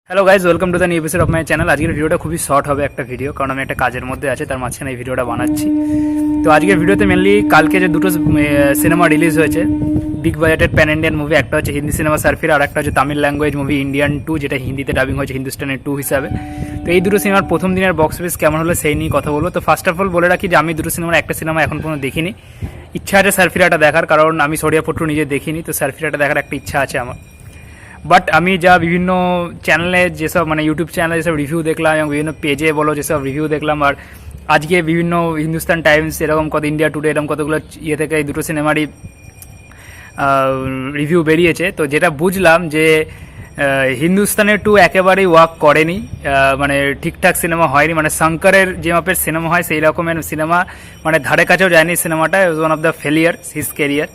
Hello guys, welcome to the new episode of my channel. আজকের ভিডিওটা খুবই short হবে একটা ভিডিও, কারণ আমি একটা কাজের মধ্যে আছে, তার মাঝখানে এই ভিডিওটা বানাচ্ছি। তো আজকের ভিডিওতে মেনলি কালকে যে দুটো সিনেমা রিলিজ হয়েছে, বিগ বাজেটের প্যান ইন্ডিয়ান মুভি, একটা হচ্ছে হিন্দি সিনেমা সার্ফিরা, আর একটা হচ্ছে তামিল ল্যাঙ্গুয়েজ মুভি ইন্ডিয়ান 2, যেটা হিন্দিতে ডাবিং হয়েছে হিন্দুস্তানের 2 হিসাবে। তো এই দুটো সিনেমার প্রথম দিনের বক্স অফিস কেমন হলো সেই নিয়ে কথা বলবো। তো ফার্স্ট অফ অল বলে রাখি যে আমি দুটো সিনেমার একটা সিনেমা এখন পর্যন্ত দেখিনি। ইচ্ছা আছে সার্ফিরাটা দেখার, কারণ আমি সরিয়াপট্টু নিজে দেখিনি, তো সার্ফিরাটা দেখার একটা ইচ্ছা আছে আমার। বাট আমি যা বিভিন্ন চ্যানেলে যেসব মানে ইউটিউব চ্যানেলে যেসব রিভিউ দেখলাম এবং বিভিন্ন পেজে বলো যেসব রিভিউ দেখলাম, আর আজকে বিভিন্ন হিন্দুস্তান টাইমস এরকম কত, ইন্ডিয়া টুডে এরকম কতগুলো ইয়ে থেকে এই দুটো সিনেমারই রিভিউ বেরিয়েছে। তো যেটা বুঝলাম যে হিন্দুস্তানের 2 একেবারেই ওয়ার্ক করেনি, মানে ঠিকঠাক সিনেমা হয়নি, মানে শঙ্করের যে মাপের সিনেমা হয় সেই রকমের সিনেমা মানে ধারে কাছেও যায়নি সিনেমাটা। One of the failure his career.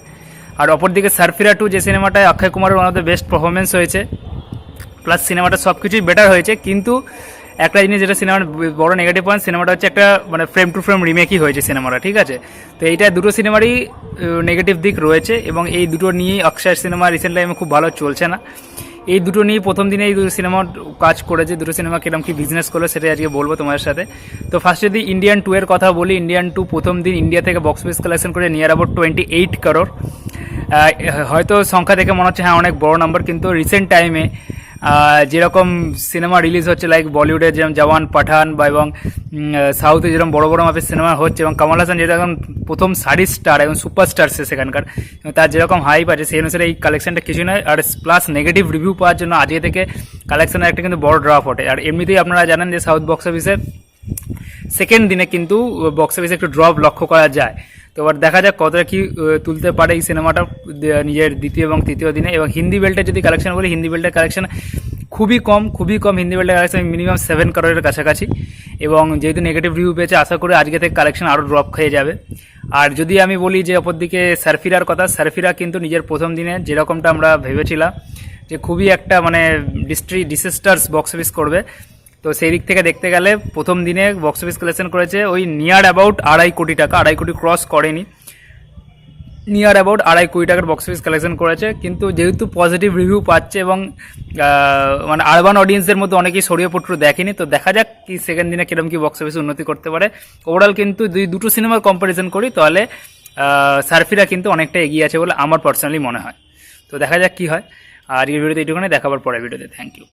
আর অপরদিকে সার্ফিরা 2 যে সিনেমাটায় অক্ষয় কুমারের one of the best performance হয়েছে, প্লাস সিনেমাটা সব কিছুই বেটার হয়েছে। কিন্তু একটা জিনিস যেটা সিনেমার বড় নেগেটিভ পয়েন্ট, সিনেমাটা হচ্ছে একটা মানে ফ্রেম টু ফ্রেম রিমেকই হয়েছে সিনেমাটা, ঠিক আছে। তো এইটা দুটো সিনেমারই নেগেটিভ দিক রয়েছে, এবং এই দুটো নিয়েই অক্ষয়ের সিনেমা রিসেন্ট টাইমে খুব ভালো চলছে না। এই দুটো নিয়ে প্রথম দিনে এই দুটো সিনেমা কাজ করেছে, দুটো সিনেমা কিরকম কি বিজনেস করলো সেটাই আজকে বলবো তোমাদের সাথে। তো ফার্স্ট যদি ইন্ডিয়ান 2 এর কথা বলি, ইন্ডিয়ান 2 প্রথম দিন ইন্ডিয়া থেকে বক্স অফিস কালেকশন করে নিয়ার অ্যাবাউট 28 করোড়। হয়তো সংখ্যা দেখে মনে হচ্ছে হ্যাঁ অনেক বড় নাম্বার, কিন্তু রিসেন্ট টাইমে যেরকম সিনেমা রিলিজ হচ্ছে লাইক বলিউডে যেরকম জওয়ান, পাঠান বা এবং সাউথে যেরকম বড় বড় মাপের সিনেমা হচ্ছে, এবং কমল হাসান যেটা এখন প্রথম সারি স্টার এবং সুপারস্টার সে সেখানকার, তার যেরকম হাইপ আছে সেই অনুসারে এই কালেকশনটা কিছু নয়। আর প্লাস নেগেটিভ রিভিউ পাওয়ার জন্য আজকে থেকে কালেকশনের একটা কিন্তু বড় ড্রপ ওঠে। আর এমনিতেই আপনারা জানেন যে সাউথ বক্স অফিসে সেকেন্ড দিনে কিন্তু বক্স অফিসে একটু ড্রপ লক্ষ্য করা যায়। তো এবার দেখা যাক কতটা কি তুলতে পারে এই সিনেমাটা নিজের দ্বিতীয় এবং তৃতীয় দিনে। এবং হিন্দি বেল্টের যদি কালেকশন বলি, হিন্দি বেল্টের কালেকশন খুবই কম হিন্দি বেল্টের কালেকশন মিনিমাম 7 করোড়ের কাছাকাছি। এবং যেহেতু নেগেটিভ রিভিউ পেয়েছে, আশা করি আজকে থেকে কালেকশন আরও ড্রপ খেয়ে যাবে। আর যদি আমি বলি যে অপরদিকে সার্ফিরার কথা, সার্ফিরা কিন্তু নিজের প্রথম দিনে যেরকমটা আমরা ভেবেছিলাম যে খুবই একটা মানে ডিসেস্টার্স বক্স অফিস করবে, তো সেই দিক থেকে দেখতে গেলে প্রথম দিনে বক্স অফিস কালেকশন করেছে ওই নিয়ার অ্যাবাউট 2.5 কোটি টাকা, 2.5 কোটি ক্রস করেনি, নিয়ার অ্যাবাউট 2.5 কোটি টাকার বক্স অফিস কালেকশন করেছে। কিন্তু যেহেতু পজিটিভ রিভিউ পাচ্ছে এবং মানে আরবান অডিয়েন্সের মধ্যে অনেকেই সরিয়াপট্টু দেখেনি, তো দেখা যাক কি সেকেন্ড দিনে কিরকম কি বক্স অফিস উন্নতি করতে পারে। ওভারঅল কিন্তু দুটো সিনেমার কম্পারিজন করি তাহলে সার্ফিরা কিন্তু অনেকটা এগিয়ে আছে বলে আমার পার্সোনালি মনে হয়। তো দেখা যাক কি হয়। আর এই ভিডিওতে এইটুকুনি, দেখাবার পরে ভিডিওতে। Thank you.